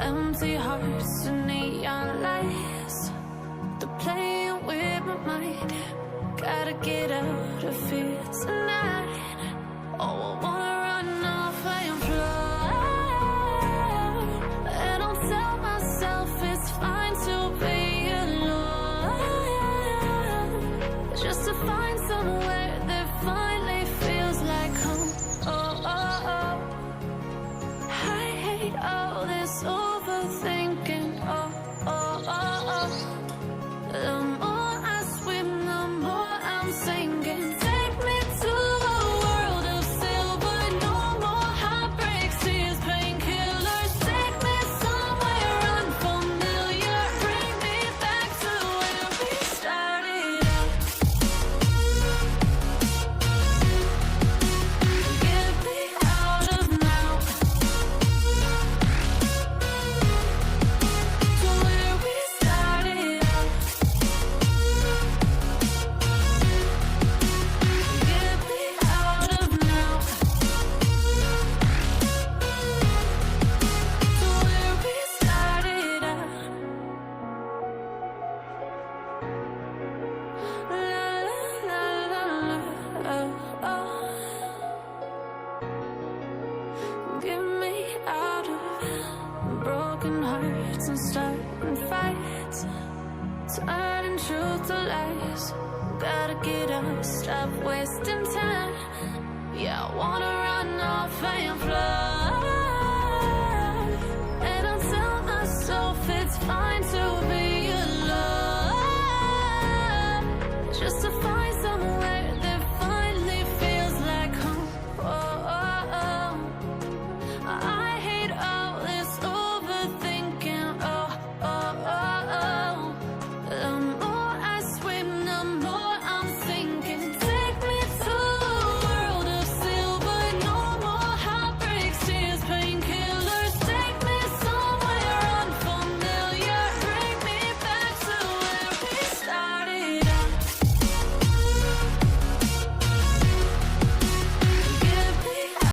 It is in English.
Empty hearts and neon lights, they're playing with my mind. Gotta get out of here tonight. Oh, I wanna run off and fly, and I'll tell myself it's fine to be alone, just to find somewhere that finally feels like home. Oh, oh, oh. I hate all this overthinking. Oh, oh, oh, oh. The more I swim, the more I'm sinking. Take me to a world of silver. No more heartbreaks, tears, painkillers. Take me somewhere unfamiliar. Bring me back to where we started out. Get me out of now, to where we started out. Get me out of now, to where we started out. La la la la, oh, oh. Get me out of broken hearts and starting fights, turning truth to lies. Gotta get up, stop wasting time. Yeah, I wanna run off and fly.